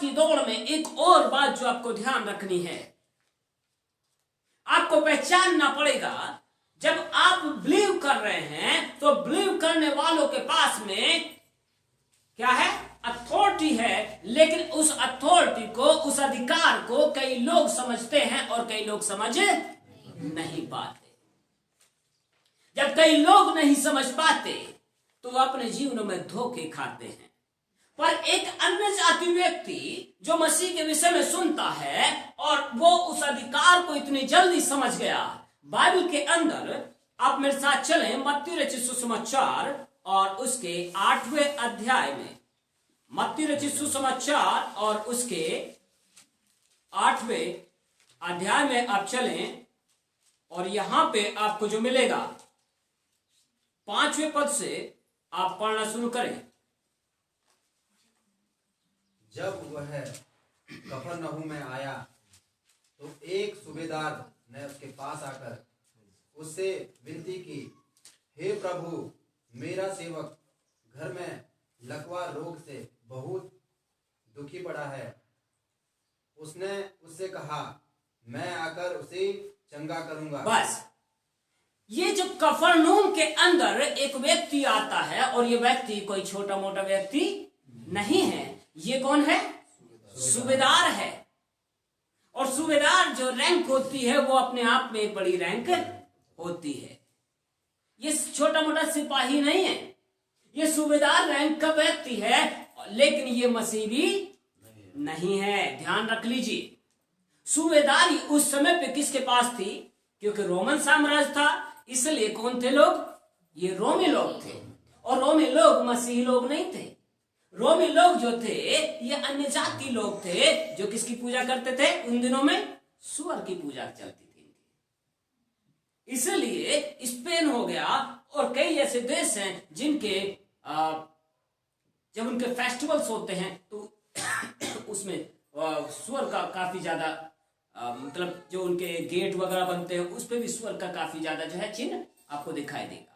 की दौड़ में एक और बात जो आपको ध्यान रखनी है, आपको पहचानना पड़ेगा, जब आप बिलीव कर रहे हैं तो बिलीव करने वालों के पास में क्या है? अथॉरिटी है, लेकिन उस अथॉरिटी को, उस अधिकार को कई लोग समझते हैं और कई लोग समझ नहीं पाते। जब कई लोग नहीं समझ पाते तो वो अपने जीवनों में धोखे खाते हैं। पर एक अन्य जाति व्यक्ति जो मसीह के विषय में सुनता है और वो उस अधिकार को इतनी जल्दी समझ गया, बाइबल के अंदर आप मेरे साथ चलें मत्ती रचित सुसमाचार और उसके 8वें अध्याय में। मत्ती रचित सुसमाचार और उसके 8वें अध्याय में आप चलें और यहां पे आपको जो मिलेगा 5वें पद से आप पढ़ना शुरू करें। जब वह कफरनहूम में आया तो एक सूबेदार ने उसके पास आकर उससे विनती की, हे प्रभु, मेरा सेवक घर में लकवा रोग से बहुत दुखी पड़ा है। उसने उससे कहा, मैं आकर उसे चंगा करूंगा। बस ये जो कफरनहूम के अंदर एक व्यक्ति आता है, और ये व्यक्ति कोई छोटा मोटा व्यक्ति नहीं है। ये कौन है? सूबेदार है। और सूबेदार जो रैंक होती है वो अपने आप में एक बड़ी रैंक होती है। ये छोटा मोटा सिपाही नहीं है, ये सूबेदार रैंक का व्यक्ति है, लेकिन ये मसीह भी नहीं है। ध्यान रख लीजिए, सूबेदारी उस समय पे किसके पास थी? क्योंकि रोमन साम्राज्य था, इसलिए कौन थे लोग? ये रोमी लोग थे। और रोमी लोग मसीही लोग नहीं थे। रोमी लोग जो थे ये अन्य जाति लोग थे जो किसकी पूजा करते थे? उन दिनों में सुअर की पूजा चलती थी। इसलिए स्पेन हो गया और कई ऐसे देश हैं जिनके जब उनके फेस्टिवल्स होते हैं तो उसमें सुअर का काफी ज्यादा मतलब जो उनके गेट वगैरह बनते हैं उस पे भी सुअर का काफी ज्यादा जो है चिन्ह आपको दिखाई देगा।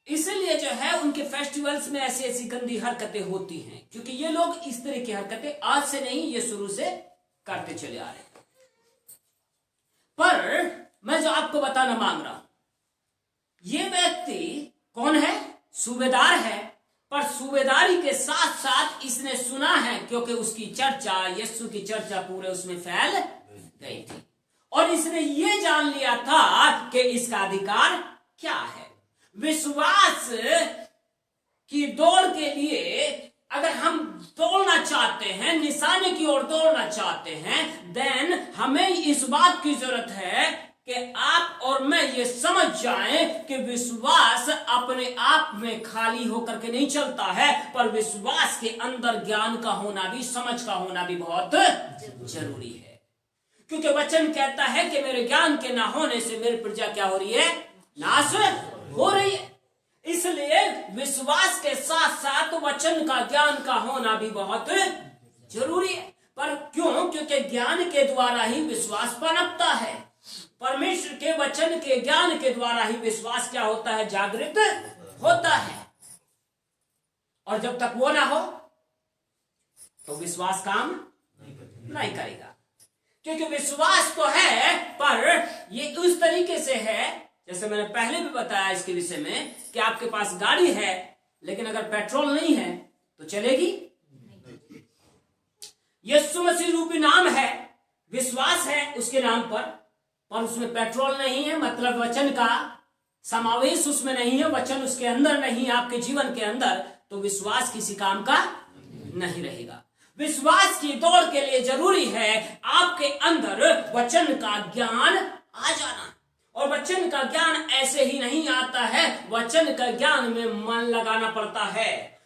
इसलिए जो है उनके फेस्टिवल्स में ऐसी ऐसी गंदी हरकतें होती हैं, क्योंकि ये लोग इस तरह की हरकतें आज से नहीं, ये शुरू से करते चले आ रहे हैं। पर मैं जो आपको बताना मांग रहा हूं, ये व्यक्ति कौन है? सूबेदार है। पर सूबेदारी के साथ साथ इसने सुना है, क्योंकि उसकी चर्चा, यीशु की चर्चा पूरे उसमें फैल गई थी, और इसने ये जान लिया था कि इसका अधिकार क्या है। विश्वास की दौड़ के लिए अगर हम दौड़ना चाहते हैं, निशाने की ओर दौड़ना चाहते हैं, देन हमें इस बात की जरूरत है कि आप और मैं ये समझ जाएं कि विश्वास अपने आप में खाली होकर के नहीं चलता है, पर विश्वास के अंदर ज्ञान का होना भी, समझ का होना भी बहुत जरूरी है। क्योंकि वचन कहता है कि मेरे ज्ञान के ना होने से मेरी प्रजा क्या हो रही है? नाश हो रही है। इसलिए विश्वास के साथ साथ वचन का, ज्ञान का होना भी बहुत जरूरी है। पर क्यों? क्योंकि ज्ञान के द्वारा ही विश्वास पनपता है। परमेश्वर के वचन के ज्ञान के द्वारा ही विश्वास क्या होता है? जागृत होता है। और जब तक वो ना हो तो विश्वास काम नहीं करेगा। क्योंकि विश्वास तो है, पर ये उस तरीके से है, जैसे मैंने पहले भी बताया इसके विषय में, कि आपके पास गाड़ी है लेकिन अगर पेट्रोल नहीं है तो चलेगी? यीशु मसीह रूपी नाम है, विश्वास है उसके नाम पर उसमें पेट्रोल नहीं है, मतलब वचन का समावेश उसमें नहीं है, वचन उसके अंदर नहीं है आपके जीवन के अंदर, तो विश्वास किसी काम का नहीं रहेगा। विश्वास की दौड़ के लिए जरूरी है आपके अंदर वचन का ज्ञान आ जाना। और वचन का ज्ञान ऐसे ही नहीं आता है, वचन का ज्ञान में मन लगाना पड़ता है।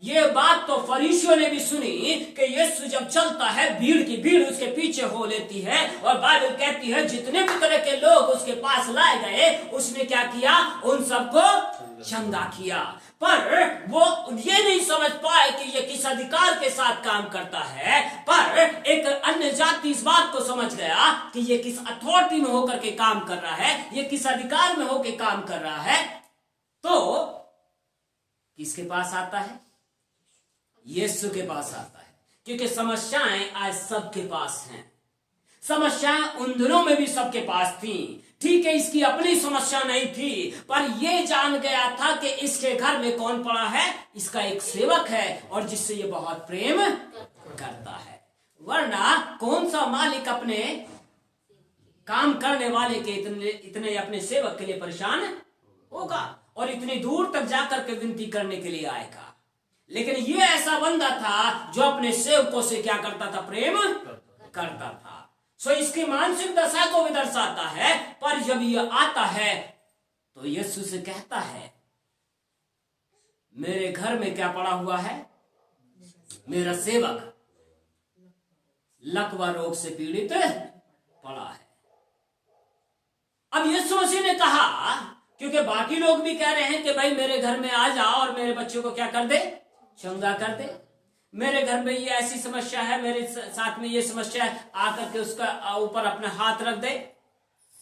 ये बात तो फरीसियों ने भी सुनी कि यीशु जब चलता है भीड़ की भीड़ उसके पीछे हो लेती है, और बाइबल कहती है जितने भी तरह के लोग उसके पास लाए गए उसने क्या किया? उन सबको चंगा किया। पर वो ये नहीं समझ पाए कि ये किस अधिकार के साथ काम करता है। पर एक अन्य जाति इस बात को समझ गया कि ये किस अथॉरिटी में होकर के काम कर रहा है, ये किस अधिकार में होकर काम कर रहा है। तो किसके पास आता है? यीशु के पास आता है। क्योंकि समस्याएं आज सबके पास हैं। समस्याएं उन दिनों में भी सबके पास थी। ठीक है, इसकी अपनी समस्या नहीं थी, पर यह जान गया था कि इसके घर में कौन पड़ा है, इसका एक सेवक है और जिससे ये बहुत प्रेम करता है। वरना कौन सा मालिक अपने काम करने वाले के इतने अपने सेवक के लिए परेशान होगा और इतनी दूर तक जाकर के विनती करने के लिए आएगा। लेकिन ये ऐसा बंदा था जो अपने सेवकों से क्या करता था, प्रेम करता था। सो इसकी मानसिक दशा को भी दर्शाता है। पर जब ये आता है तो यीशु से कहता है, मेरे घर में क्या पड़ा हुआ है, मेरा सेवक लकवा रोग से पीड़ित पड़ा है। अब यीशु मसीह ने कहा, क्योंकि बाकी लोग भी कह रहे हैं कि भाई मेरे घर में आ जा और मेरे बच्चों को क्या कर दे, चंगा कर दे, मेरे घर में ये ऐसी समस्या है, मेरे साथ में ये समस्या है, आकर के उसका ऊपर अपना हाथ रख दे।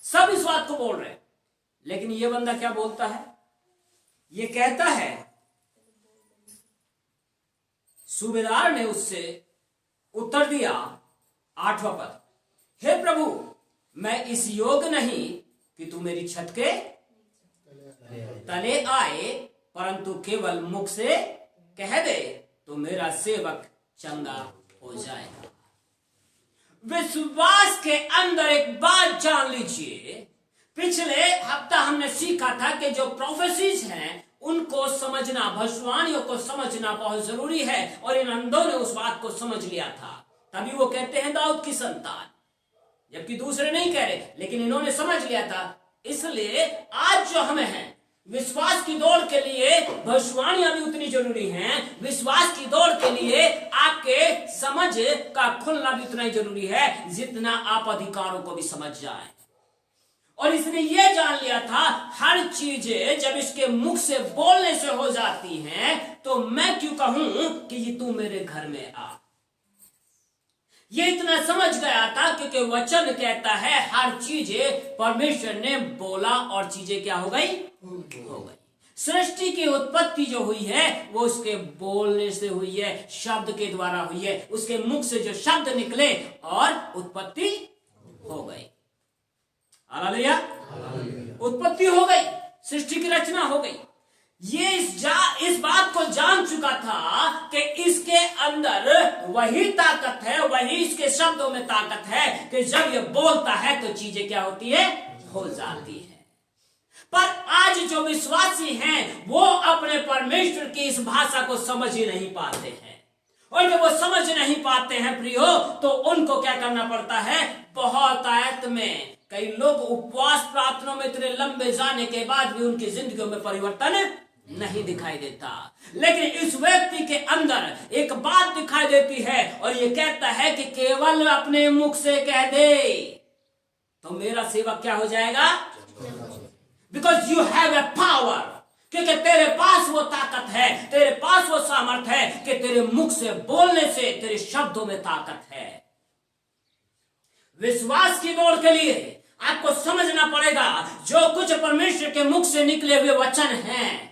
सब इस बात को बोल रहे हैं, लेकिन ये बंदा क्या बोलता है, ये कहता है, सूबेदार ने उससे उत्तर दिया, 8वां पद, हे प्रभु, मैं इस योग्य नहीं कि तू मेरी छत के तले आए, परंतु केवल मुख से कह दे तो मेरा सेवक चंगा हो जाएगा। विश्वास के अंदर एक बात जान लीजिए, पिछले हफ्ता हमने सीखा था कि जो प्रोफेसीज हैं उनको समझना, भविष्यवाणियों को समझना बहुत जरूरी है, और इन अंधों ने उस बात को समझ लिया था, तभी वो कहते हैं दाऊद की संतान, जबकि दूसरे नहीं कह रहे, लेकिन इन्होंने समझ लिया था। इसलिए आज जो हमें है, विश्वास की दौड़ के लिए भविष्यवाणियां भी उतनी जरूरी हैं। विश्वास की दौड़ के लिए आपके समझ का खुलना भी उतना ही जरूरी है जितना आप अधिकारों को भी समझ जाएं। और इसने ये जान लिया था, हर चीजें जब इसके मुख से बोलने से हो जाती हैं, तो मैं क्यों कहूं कि ये तू मेरे घर में आ। ये इतना समझ गया था क्योंकि वचन कहता है हर चीजें परमेश्वर ने बोला और चीजें क्या हो गई, हो गई। सृष्टि की उत्पत्ति जो हुई है वो उसके बोलने से हुई है, शब्द के द्वारा हुई है, उसके मुख से जो शब्द निकले और उत्पत्ति हो गई। हालेलुया, उत्पत्ति हो गई, सृष्टि की रचना हो गई। ये इस बात को जान चुका था कि इसके अंदर वही ताकत है, वही इसके शब्दों में ताकत है कि जब ये बोलता है तो चीजें क्या होती है, हो जाती है। पर आज जो विश्वासी हैं वो अपने परमेश्वर की इस भाषा को समझ ही नहीं पाते हैं, और जब वो समझ नहीं पाते हैं प्रियो, तो उनको क्या करना पड़ता है, बहुत आयत में कई लोग उपवास प्रार्थना में इतने लंबे जाने के बाद भी उनकी जिंदगियों में परिवर्तन नहीं दिखाई देता। लेकिन इस व्यक्ति के अंदर एक बात दिखाई देती है और ये कहता है कि केवल अपने मुख से कह दे तो मेरा सेवक क्या हो जाएगा, because you have a power, क्योंकि तेरे पास वो ताकत है, तेरे पास वो सामर्थ्य है कि तेरे मुख से बोलने से तेरे शब्दों में ताकत है। विश्वास की दौड़ के लिए आपको समझना पड़ेगा जो कुछ परमेश्वर के मुख से निकले हुए वचन हैं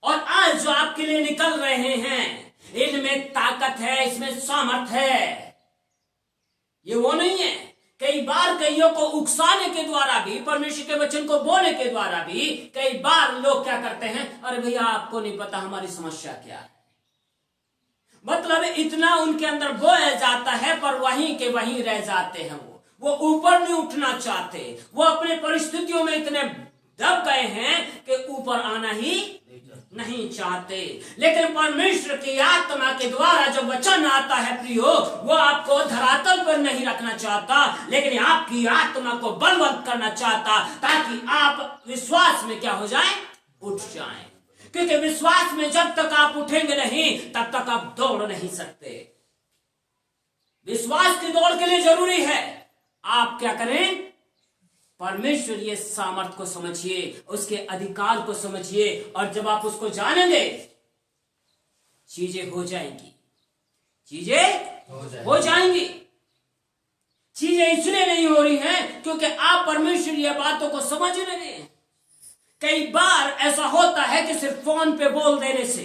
और आज जो आपके लिए निकल रहे हैं, इनमें ताकत है, इसमें सामर्थ्य है। ये वो नहीं है, कई बार कईयों को उकसाने के द्वारा भी, परमेश्वर के वचन को बोलने के द्वारा भी कई बार लोग क्या करते हैं, अरे भैया आपको नहीं पता हमारी समस्या क्या है। मतलब इतना उनके अंदर बोया जाता है पर वहीं के वहीं रह जाते हैं। वो ऊपर नहीं उठना चाहते, वो अपने परिस्थितियों में इतने दब गए हैं कि ऊपर आना ही नहीं चाहते। लेकिन परमेश्वर की आत्मा के द्वारा जब वचन आता है प्रियो, वो आपको धरातल पर नहीं रखना चाहता, लेकिन आपकी आत्मा को बलवंत करना चाहता, ताकि आप विश्वास में क्या हो जाएं, उठ जाएं। क्योंकि विश्वास में जब तक आप उठेंगे नहीं तब तक आप दौड़ नहीं सकते। विश्वास की दौड़ के लिए जरूरी है आप क्या करें, परमेश्वर ये सामर्थ को समझिए, उसके अधिकार को समझिए, और जब आप उसको जानेंगे चीजें हो जाएंगी, चीजें हो जाएंगी। चीजें इसलिए नहीं हो रही हैं क्योंकि आप परमेश्वर ये बातों को समझ रहे हैं। कई बार ऐसा होता है कि सिर्फ फोन पे बोल देने से,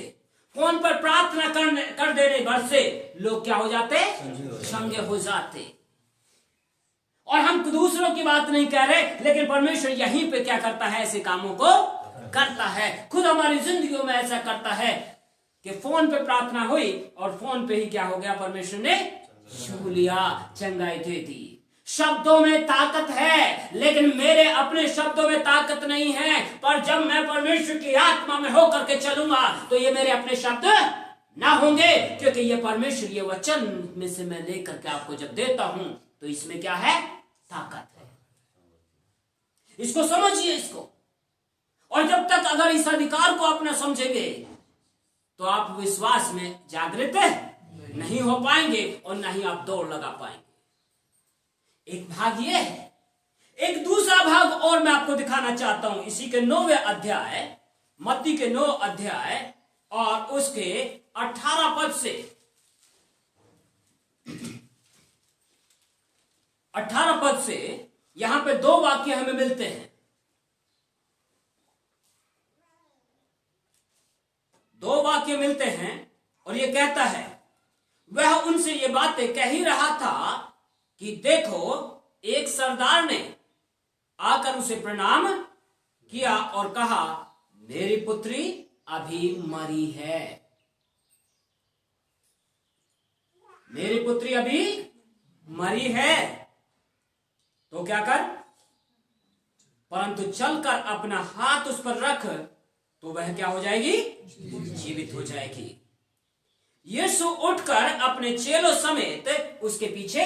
फोन पर प्रार्थना कर देने भर से लोग क्या हो जाते? संगे हो जाते। और हम दूसरों की बात नहीं कह रहे, लेकिन परमेश्वर यहीं पे क्या करता है? ऐसे कामों को करता है। खुद हमारी जिंदगियों में ऐसा करता है कि फोन पे प्रार्थना हुई और फोन पे ही क्या हो गया? परमेश्वर ने छू लिया, चंगाई दे दी। शब्दों में ताकत है, लेकिन मेरे अपने शब्दों में ताकत नहीं है। पर जब मैं परमेश्वर की आत्मा में होकर के चलूंगा तो ये मेरे अपने शब्द ना होंगे, क्योंकि ये परमेश्वर ये वचन में से मैं लेकर के आपको जब देता हूं तो इसमें क्या है? ताकत है। इसको समझिए इसको। और जब तक अगर इस अधिकार को अपना समझेंगे तो आप विश्वास में जागृत नहीं हो पाएंगे और न ही आप दौड़ लगा पाएंगे। एक भाग ये है। एक दूसरा भाग और मैं आपको दिखाना चाहता हूं इसी के 9वें अध्याय, मत्ती के 9 अध्याय और उसके 18 पद से 18 पद से यहां पे 2 वाक्य हमें मिलते हैं। 2 वाक्य मिलते हैं और ये कहता है, वह उनसे ये बातें कह ही रहा था कि देखो एक सरदार ने आकर उसे प्रणाम किया और कहा, मेरी पुत्री अभी मरी है, मेरी पुत्री अभी मरी है, तो क्या कर? परंतु चलकर अपना हाथ उस पर रख तो वह क्या हो जाएगी? जीवित हो जाएगी। यीशु उठकर अपने चेलों समेत उसके पीछे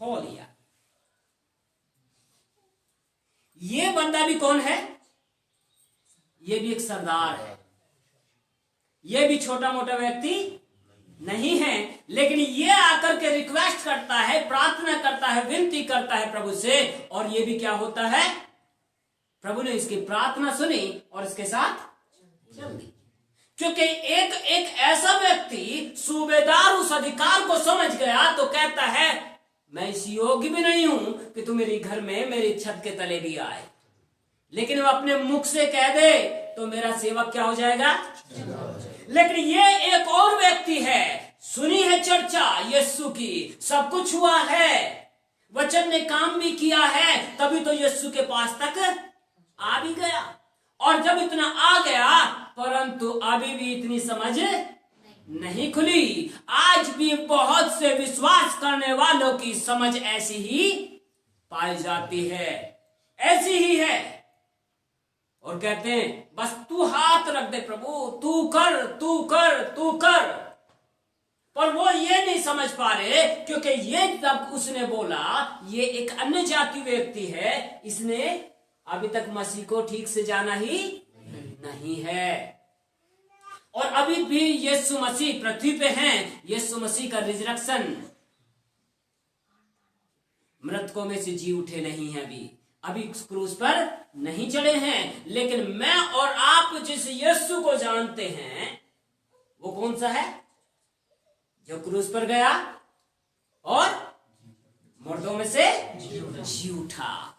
हो लिया। ये बंदा भी कौन है? ये भी एक सरदार है। ये भी छोटा मोटा व्यक्ति नहीं है, लेकिन ये आकर के रिक्वेस्ट करता है, प्रार्थना करता है, विनती करता है प्रभु से, और ये भी क्या होता है? प्रभु ने इसकी प्रार्थना सुनी और इसके साथ चल दी। क्योंकि एक ऐसा व्यक्ति सूबेदार उस अधिकार को समझ गया तो कहता है, मैं इस योग्य भी नहीं हूं कि तू मेरे घर में मेरी छत के तले भी आए, लेकिन वो अपने मुख से कह दे तो मेरा सेवक क्या हो जाएगा? लेकिन ये एक और व्यक्ति है, सुनी है चर्चा यीशु की, सब कुछ हुआ है, वचन ने काम भी किया है, तभी तो यीशु के पास तक आ भी गया। और जब इतना आ गया, परंतु अभी भी इतनी समझ नहीं खुली। आज भी बहुत से विश्वास करने वालों की समझ ऐसी ही पाई जाती है, ऐसी ही है, और कहते हैं बस तू हाथ रख दे प्रभु, तू कर, तू कर, तू कर। पर वो ये नहीं समझ पा रहे, क्योंकि ये जब उसने बोला, ये एक अन्य जाति व्यक्ति है, इसने अभी तक मसीह को ठीक से जाना ही नहीं है। और अभी भी यीशु मसीह पृथ्वी पे हैं। यीशु मसीह का रिजरेक्शन, मृतकों में से जी उठे नहीं है, अभी क्रूस पर नहीं चढ़े हैं। लेकिन मैं और आप जिस यीशु को जानते हैं वो कौन सा है? जो क्रूस पर गया और मुर्दों में से जी उठा।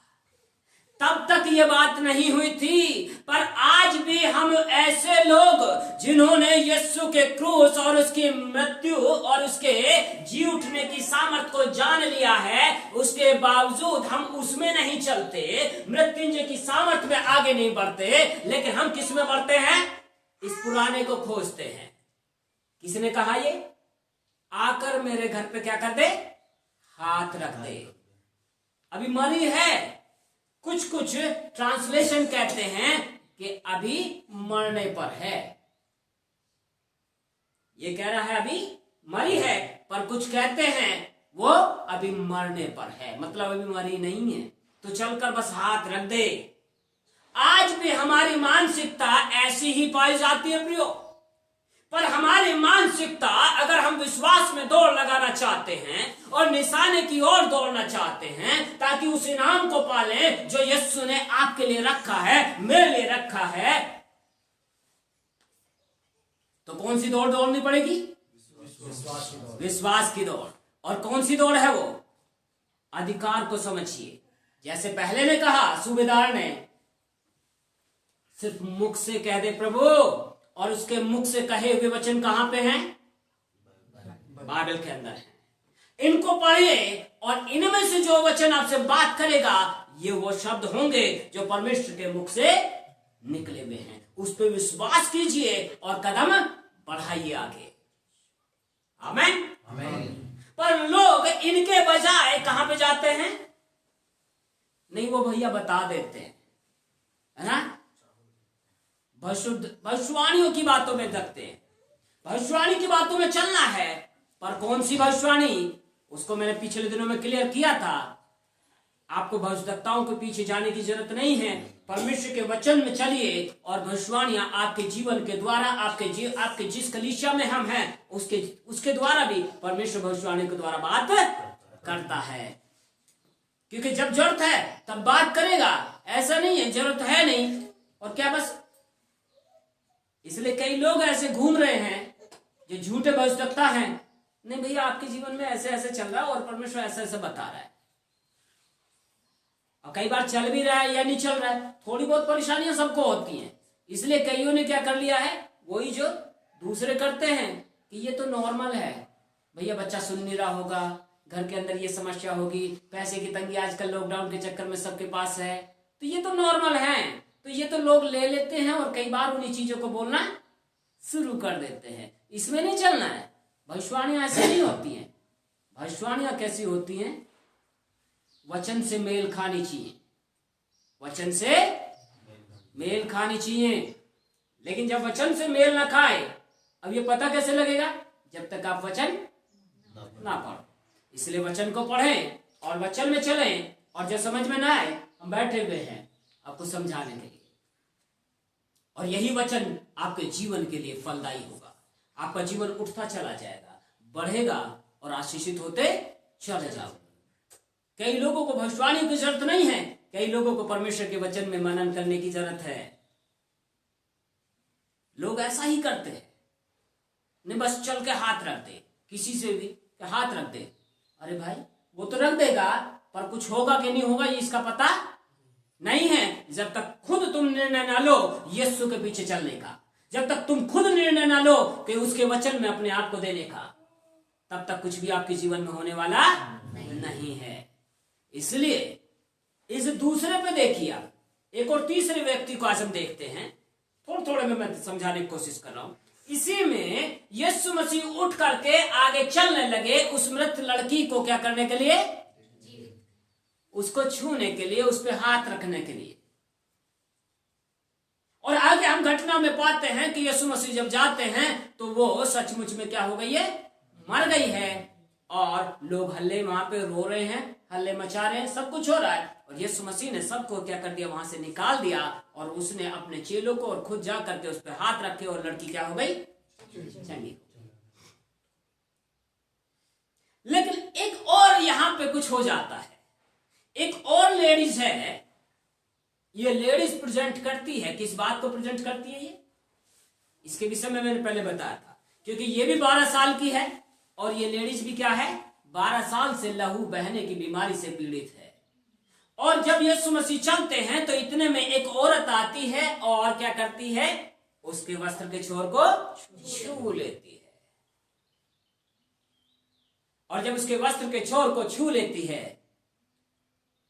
तब तक ये बात नहीं हुई थी, पर आज भी हम ऐसे लोग जिन्होंने यीशु के क्रूस और उसकी मृत्यु और उसके जी उठने की सामर्थ को जान लिया है, उसके बावजूद हम उसमें नहीं चलते, मृत्युंजय की सामर्थ में आगे नहीं बढ़ते, लेकिन हम किस में बढ़ते हैं? इस पुराने को खोजते हैं। किसने कहा ये? आकर मेरे घर पे क्या कर दे? हाथ रख दे। अभी मरी है। कुछ ट्रांसलेशन कहते हैं कि अभी मरने पर है। ये कह रहा है अभी मरी है, पर कुछ कहते हैं वो अभी मरने पर है, मतलब अभी मरी नहीं है, तो चलकर बस हाथ रख दे। आज भी हमारी मानसिकता ऐसी ही पाई जाती है प्रियो। पर हमारी मानसिकता, अगर हम विश्वास में दौड़ लगाना चाहते हैं और निशाने की ओर दौड़ना चाहते हैं, ताकि उस इनाम को पालें जो यीशु ने आपके लिए रखा है, मेरे लिए रखा है, तो कौन सी दौड़ दौड़नी पड़ेगी? विश्वास की दौड़। और कौन सी दौड़ है वो? अधिकार को समझिए। जैसे पहले ने कहा, सूबेदार ने सिर्फ मुख से कह दे प्रभु, और उसके मुख से कहे हुए वचन कहां पे हैं? बाइबल के अंदर है। इनको पढ़िए और इनमें से जो वचन आपसे बात करेगा ये वो शब्द होंगे जो परमेश्वर के मुख से निकले हुए हैं। उस पर विश्वास कीजिए और कदम बढ़ाइए आगे। आमीन। पर लोग इनके बजाय कहां पे जाते हैं? नहीं, वो भैया बता देते हैं, है ना, भविष्यवाणियों की बातों में लगते हैं, भविष्यवाणी की बातों में चलना है। पर कौन सी भविष्यवाणी? उसको मैंने पिछले दिनों में क्लियर किया था। आपको भविष्यवक्ताओं के पीछे जाने की जरूरत नहीं है। परमेश्वर के वचन में चलिए और भविष्यवाणियां आपके जीवन के द्वारा, आपके जिस कलीसिया में हम हैं उसके द्वारा भी परमेश्वर भविष्यवाणी के द्वारा बात करता है। क्योंकि जब जरूरत है तब बात करेगा, ऐसा नहीं है जरूरत है नहीं और क्या बस। इसलिए कई लोग ऐसे घूम रहे हैं जो झूठे भविष्यवक्ता हैं। नहीं भैया, आपके जीवन में ऐसे ऐसे चल रहा है और परमेश्वर ऐसे ऐसे बता रहा है। और कई बार चल भी रहा है या नहीं चल रहा है, थोड़ी बहुत परेशानियां सबको होती हैं। इसलिए कईयों ने क्या कर लिया है, वही जो दूसरे करते हैं कि ये तो नॉर्मल है भैया, बच्चा सुन नहीं रहा होगा, घर के अंदर ये समस्या होगी, पैसे की तंगी आजकल लॉकडाउन के चक्कर में सबके पास है, तो ये तो नॉर्मल है, तो ये तो लोग ले लेते हैं और कई बार उन्हीं चीजों को बोलना शुरू कर देते हैं। इसमें नहीं चलना है। भविष्यवाणियां ऐसे नहीं होती हैं। भविष्यवाणियां कैसी होती हैं? वचन से मेल खानी चाहिए, वचन से मेल खानी चाहिए। लेकिन जब वचन से मेल ना खाए, अब ये पता कैसे लगेगा? जब तक आप वचन ना पढ़ो। इसलिए वचन को पढ़ें और वचन में चलें। और जब समझ में ना आए, हम बैठे हुए हैं आपको समझाने के लिए। और यही वचन आपके जीवन के लिए फलदायी होगा। आपका जीवन उठता चला जाएगा, बढ़ेगा और आशीषित होते चले जाओगे। कई लोगों को भविष्यवाणी की जरूरत नहीं है, कई लोगों को परमेश्वर के वचन में मनन करने की जरूरत है। लोग ऐसा ही करते हैं, नहीं बस चल के हाथ रख दे, किसी से भी हाथ रख दे। अरे भाई, वो तो रख देगा पर कुछ होगा कि नहीं होगा ये इसका पता नहीं है। जब तक खुद तुम निर्णय ना लो यीशु के पीछे चलने का, जब तक तुम खुद निर्णय ना लो कि उसके वचन में अपने आप को देने का, तब तक कुछ भी आपके जीवन में होने वाला नहीं है। इसलिए इस दूसरे पे देखिए, आप एक और तीसरे व्यक्ति को आज हम देखते हैं। थोड़े में मैं समझाने की कोशिश कर रहा हूं। इसी में यीशु मसीह उठ करके आगे चलने लगे उस मृत लड़की को क्या करने के लिए? उसको छूने के लिए, उस पे हाथ रखने के लिए। और आगे हम घटना में पाते हैं कि यीशु मसीह जब जाते हैं तो वो सचमुच में क्या हो गई है? मर गई है। और लोग हल्ले वहां पे रो रहे हैं, हल्ले मचा रहे हैं, सब कुछ हो रहा है। और यीशु मसीह ने सबको क्या कर दिया? वहां से निकाल दिया और उसने अपने चेलों को और खुद जा करके उस पर हाथ रखे और लड़की क्या हो गई? चंगी। लेकिन एक और यहां पे कुछ हो जाता है। एक और लेडीज है, ये लेडीज प्रेजेंट करती है। किस बात को प्रेजेंट करती है ये? इसके विषय में मैंने पहले बताया था, क्योंकि ये भी 12 साल की है और ये लेडीज भी क्या है? 12 साल से लहू बहने की बीमारी से पीड़ित है। और जब यीशु मसीह चलते हैं तो इतने में एक औरत आती है और क्या करती है? उसके वस्त्र के छोर को छू लेती है। और जब उसके वस्त्र के छोर को छू लेती है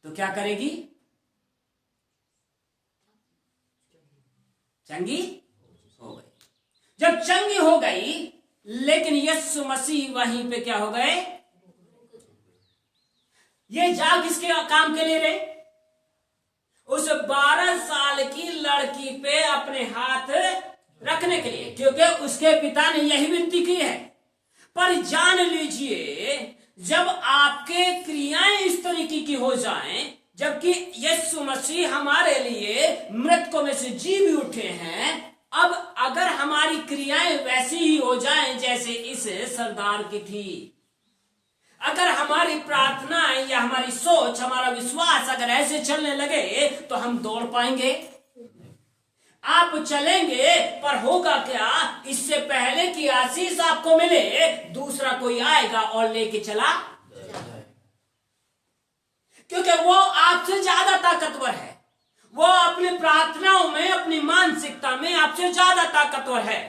तो क्या करेगी? चंगी हो गई। जब चंगी हो गई, लेकिन यीशु मसीह वहीं पे क्या हो गए? ये जाग किसके काम के लिए रहे? उस 12 साल की लड़की पे अपने हाथ रखने के लिए, क्योंकि उसके पिता ने यही विनती की है। पर जान लीजिए, जब आपके क्रियाएं इस तरीके की हो जाएं, जबकि यीशु मसीह हमारे लिए मृतकों में से जी भी उठे हैं, अब अगर हमारी क्रियाएं वैसी ही हो जाएं जैसे इस सरदार की थी, अगर हमारी प्रार्थनाएं या हमारी सोच, हमारा विश्वास अगर ऐसे चलने लगे तो हम दौड़ पाएंगे? आप चलेंगे, पर होगा क्या? इससे पहले कि आशीष आपको मिले, दूसरा कोई आएगा और लेके चला, क्योंकि वो आपसे ज्यादा ताकतवर है, वो अपनी प्रार्थनाओं में, अपनी मानसिकता में आपसे ज्यादा ताकतवर है।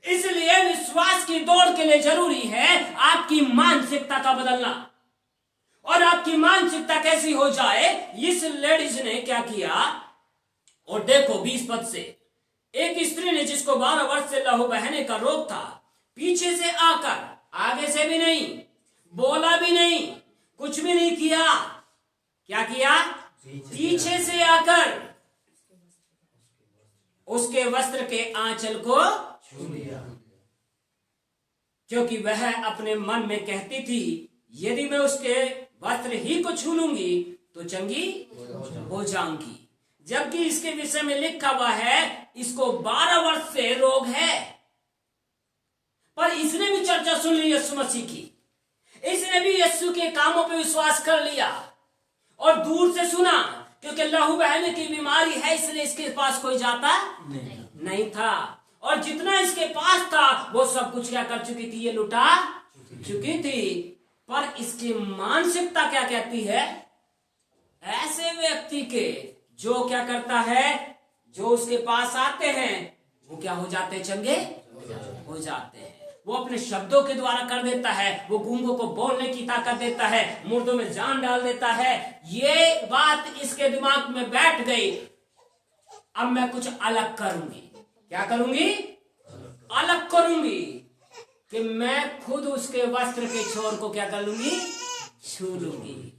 इसलिए विश्वास की दौड़ के लिए जरूरी है आपकी मानसिकता का बदलना। और आपकी मानसिकता कैसी हो जाए, इस लेडीज ने क्या किया, और देखो 20 पद से, एक स्त्री ने जिसको 12 वर्ष से लहू बहने का रोग था, पीछे से आकर, आगे से भी नहीं, बोला भी नहीं, कुछ भी नहीं किया, क्या किया, पीछे से आकर उसके वस्त्र के आंचल को छू लिया। क्योंकि वह अपने मन में कहती थी, यदि मैं उसके वस्त्र ही को छू लूंगी तो चंगी हो जाऊंगी। जबकि इसके विषय में लिखा हुआ है इसको 12 वर्ष से रोग है। पर इसने भी चर्चा सुन ली यीशु मसीह की, इसने भी यीशु के कामों पे विश्वास कर लिया और दूर से सुना, क्योंकि लहू बहने की बीमारी है इसलिए इसके पास कोई जाता नहीं था। और जितना इसके पास था वो सब कुछ क्या कर चुकी थी, ये लुटा चुकी थी। पर इसकी मानसिकता क्या कहती है, ऐसे व्यक्ति के जो क्या करता है, जो उसके पास आते हैं वो क्या हो जाते हैं, चंगे हो जाते हैं। वो अपने शब्दों के द्वारा कर देता है, वो गूंगों को बोलने की ताकत देता है, मुर्दों में जान डाल देता है। ये बात इसके दिमाग में बैठ गई, अब मैं कुछ अलग करूंगी। क्या करूंगी, अलग करूंगी कि मैं खुद उसके वस्त्र के छोर को क्या कर लूंगी, छू लूंगी।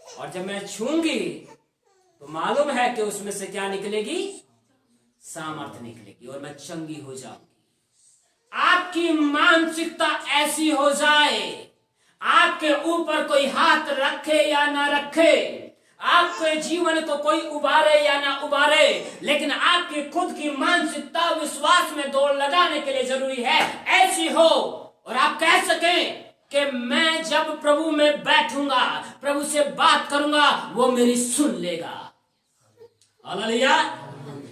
और जब मैं छूंगी तो मालूम है कि उसमें से क्या निकलेगी, सामर्थ्य निकलेगी और मैं चंगी हो जाऊंगी। आपकी मानसिकता ऐसी हो जाए, आपके ऊपर कोई हाथ रखे या ना रखे, आपके जीवन को कोई उबारे या ना उबारे, लेकिन आपकी खुद की मानसिकता विश्वास में दौड़ लगाने के लिए जरूरी है ऐसी हो, और आप कह सकें कि मैं जब प्रभु में बैठूंगा, प्रभु से बात करूंगा, वो मेरी सुन लेगा। हालेलुया।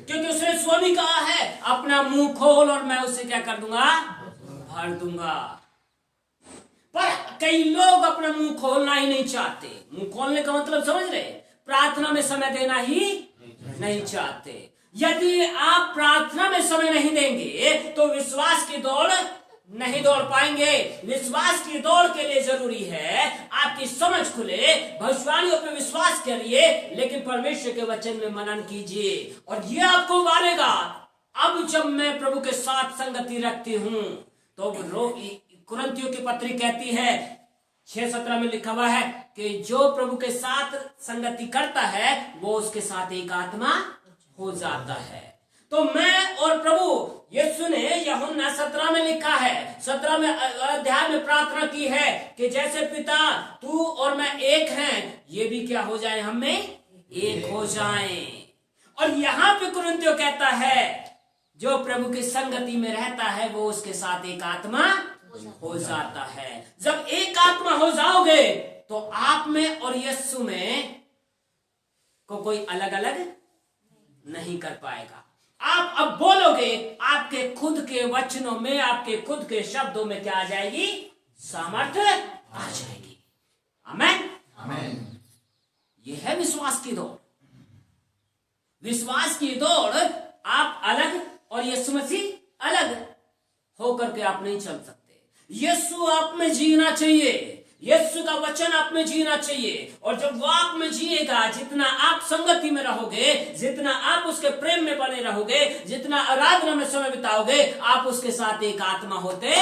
क्योंकि उसने स्वयं कहा है, अपना मुंह खोल और मैं उसे क्या कर दूंगा, भर दूंगा। पर कई लोग अपना मुंह खोलना ही नहीं चाहते। मुंह खोलने का मतलब समझ रहे, प्रार्थना में समय देना ही नहीं चाहते। यदि आप प्रार्थना में समय नहीं देंगे तो विश्वास की दौड़ नहीं दौड़ पाएंगे। विश्वास की दौड़ के लिए जरूरी है आपकी समझ खुले, भविष्यवाणियों पर विश्वास करिए, लेकिन परमेश्वर के वचन में मनन कीजिए और ये आपको उबारेगा। अब जब मैं प्रभु के साथ संगति रखती हूं तो कुरिन्थियों की पत्री कहती है 6:17 में लिखा हुआ है कि जो प्रभु के साथ संगति करता है वो उसके साथ एक आत्मा हो जाता है। तो मैं और प्रभु, यीशु ने यूहन्ना 17 में लिखा है, 17वें अध्याय में प्रार्थना की है कि जैसे पिता तू और मैं एक हैं, ये भी क्या हो जाए, हमें एक हो जाएं। और यहाँ पे कुरिन्थियों कहता है जो प्रभु की संगति में रहता है वो उसके साथ एक आत्मा हो जाता है। जब एक आत्मा हो जाओगे तो आप में और यीशु में को कोई अलग अलग नहीं कर पाएगा। आप अब बोलोगे, आपके खुद के वचनों में, आपके खुद के शब्दों में क्या आ जाएगी, सामर्थ्य आ जाएगी। आमेन, आमेन। यह है विश्वास की दौड़। विश्वास की दौड़ आप अलग और यीशु मसीह अलग होकर के आप नहीं चल सकते। यीशु आप में जीना चाहिए, यीशु का वचन आप में जीना चाहिए। और जब वो आप में जिएगा, जितना आप संगति में रहोगे, जितना आप उसके प्रेम में बने रहोगे, जितना आराधना में समय बिताओगे, आप उसके साथ एक आत्मा होते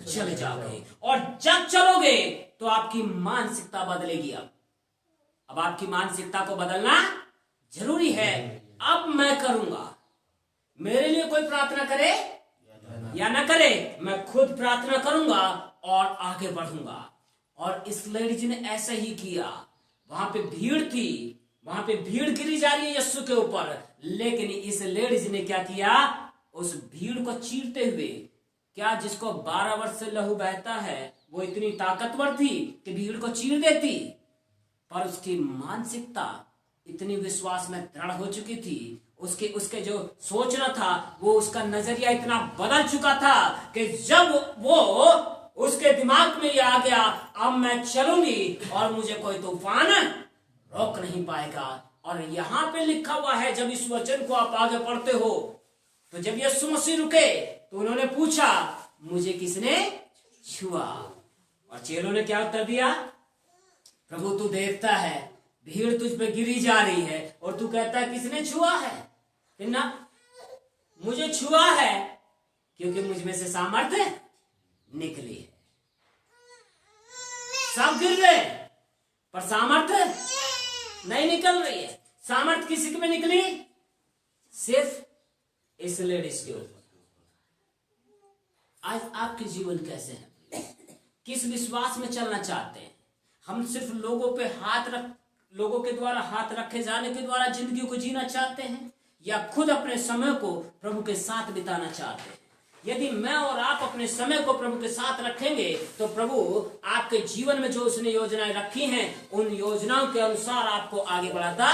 चले जाओगे। और जब चलोगे तो आपकी मानसिकता बदलेगी। अब आपकी मानसिकता को बदलना जरूरी है। अब मैं करूंगा, मेरे लिए कोई प्रार्थना करे या ना करे, मैं खुद प्रार्थना करूंगा और आगे बढ़ूंगा। और इस लेडीज ने ऐसा ही किया। वहां पे भीड़ थी, वहां पे भीड़ गिरी जा रही है यीशु के ऊपर, लेकिन इस लेडीज ने क्या किया, उस भीड़ को चीरते हुए, क्या जिसको 12 वर्ष से लहू बहता है वो इतनी ताकतवर थी कि भीड़ को चीर देती, पर उसकी मानसिकता इतनी विश्वास में दृढ़ हो चुकी थी, उसके जो सोचना था वो, उसका नजरिया इतना बदल चुका था कि जब वो उसके दिमाग में ये आ गया, अब मैं चलूंगी और मुझे कोई तूफान रोक नहीं पाएगा। और यहां पे लिखा हुआ है, जब इस वचन को आप आगे पढ़ते हो, तो जब यीशु मसीह रुके तो उन्होंने पूछा, मुझे किसने छुआ? और चेलों ने क्या उत्तर दिया? प्रभु तू देखता है भीड़ तुझ पे गिरी जा रही है और तू कहता है किसने छुआ है? कि ना, मुझे छुआ है क्योंकि मुझ में से सामर्थ्य निकली है। सब गिर रहे पर सामर्थ्य नहीं निकल रही है। सामर्थ्य किसी में निकली? सिर्फ इस लेडीज के ऊपर। आज आपके जीवन कैसे है? किस विश्वास में चलना चाहते हैं? हम सिर्फ लोगों के द्वारा हाथ रखे जाने के द्वारा जिंदगी को जीना चाहते हैं, या खुद अपने समय को प्रभु के साथ बिताना चाहते हैं? यदि मैं और आप अपने समय को प्रभु के साथ रखेंगे तो प्रभु आपके जीवन में जो उसने योजनाएं रखी हैं, उन योजनाओं के अनुसार आपको आगे बढ़ाता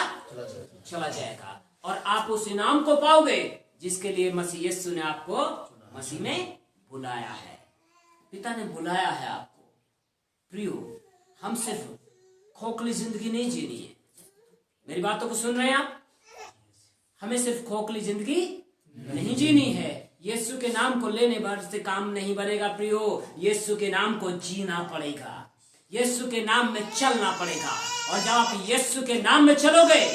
चला जाएगा और आप उस इनाम को पाओगे जिसके लिए मसीह यीशु ने आपको मसीह में बुलाया है। पिता ने बुलाया है आपको। प्रियो, हम सिर्फ खोखली जिंदगी नहीं जीनी है। मेरी बातों को सुन रहे हैं आप? हमें सिर्फ खोखली जिंदगी नहीं जीनी है। यीशु के नाम को लेने भर से काम नहीं बनेगा प्रियो। यीशु के नाम को जीना पड़ेगा, यीशु के नाम में चलना पड़ेगा। और जब आप यीशु के नाम में चलोगे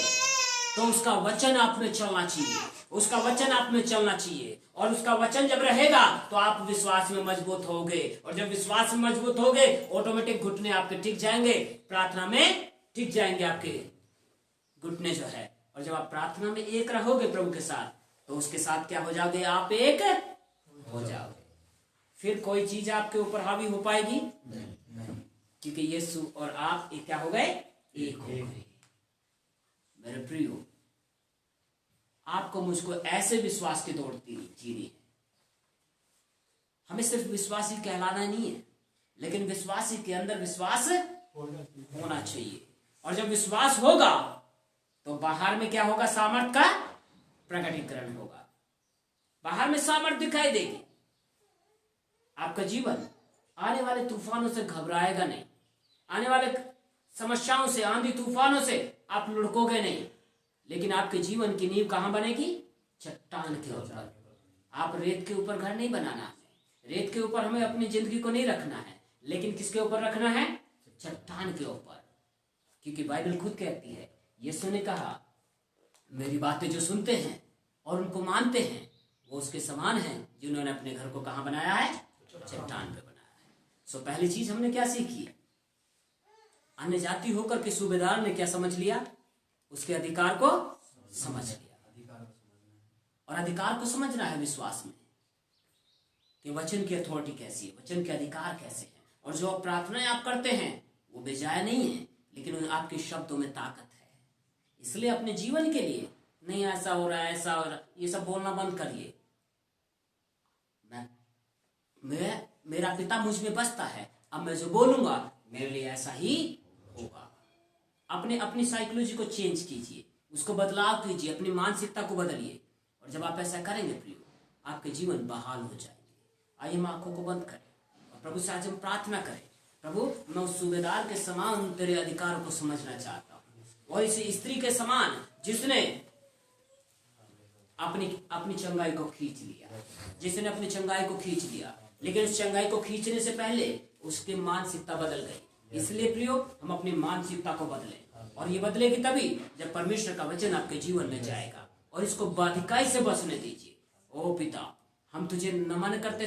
तो उसका वचन आप में चलना चाहिए, उसका वचन आप में चलना चाहिए। और उसका वचन जब रहेगा तो आप विश्वास में मजबूत होगे, और जब विश्वास में मजबूत होगे ऑटोमेटिक घुटने आपके टिक जाएंगे, प्रार्थना में टिक जाएंगे आपके घुटने जो है। और जब आप प्रार्थना में एक रहोगे प्रभु के साथ, तो उसके साथ क्या हो जाओगे? आप एक हो जाओगे। फिर कोई चीज आपके ऊपर हावी हो पाएगी नहीं, क्योंकि यीशु और आप एक क्या हो गए? एक हो गए। मेरे प्रियो, आपको मुझको ऐसे विश्वास की दौड़ जीनी है। हमें सिर्फ विश्वासी कहलाना नहीं है, लेकिन विश्वासी के अंदर विश्वास होना चाहिए। और जब विश्वास होगा तो बाहर में क्या होगा? सामर्थ का प्रकटीकरण होगा। बाहर में सामर्थ दिखाई देगी। आपका जीवन आने वाले तूफानों से घबराएगा नहीं, आने वाले समस्याओं से, आंधी तूफानों से आप लुढ़कोगे नहीं। लेकिन आपके जीवन की नींव कहां बनेगी? चट्टान के ऊपर। आप रेत के ऊपर घर नहीं बनाना है, रेत के ऊपर हमें अपनी जिंदगी को नहीं रखना है, लेकिन किसके ऊपर रखना है? चट्टान के ऊपर। क्योंकि बाइबल खुद कहती है, यीशु ने कहा, मेरी बातें जो सुनते हैं और उनको मानते हैं वो उसके समान हैं जिन्होंने अपने घर को कहां बनाया है? चट्टान पे बनाया है। सो पहली चीज हमने क्या सीखी? अन्य जाति होकर के सूबेदार ने क्या समझ लिया? उसके अधिकार को समझ लिया। और अधिकार को समझना है विश्वास में कि वचन की अथॉरिटी कैसी है, वचन के अधिकार कैसे हैं। और जो प्रार्थनाएं आप करते हैं वो बेजाया नहीं है, लेकिन आपके शब्दों में ताकत है। इसलिए अपने जीवन के लिए नहीं ऐसा हो रहा है, ऐसा हो रहा है, ये सब बोलना बंद करिए। मेरा पिता मुझ में बसता है, अब मैं जो बोलूंगा मेरे लिए ऐसा ही होगा। अपनी साइकोलॉजी को चेंज कीजिए, उसको बदलाव कीजिए, अपनी मानसिकता को बदलिए। और जब आप ऐसा करेंगे प्रियो, आपके जीवन बहाल हो जाएंगे। आइए हम आंखों को बंद करें और प्रभु से आज हम प्रार्थना करें। प्रभु, मैं उस सूबेदार के समान तेरे अधिकारों को समझना चाहता हूँ, और इस स्त्री के समान जिसने अपनी चंगाई को खींच लिया, जिसने अपनी चंगाई को खींच लिया, लेकिन उस चंगाई को खींचने से पहले उसकी मानसिकता बदल गई। इसलिए प्रियो, हम अपनी मानसिकता को बदलें, और ये बदलेगी तभी जब परमेश्वर का वचन आपके जीवन में जाएगा। और इसको बाधिकाई से बचने दीजिए। ओ पिता, हम तुझे नमन करते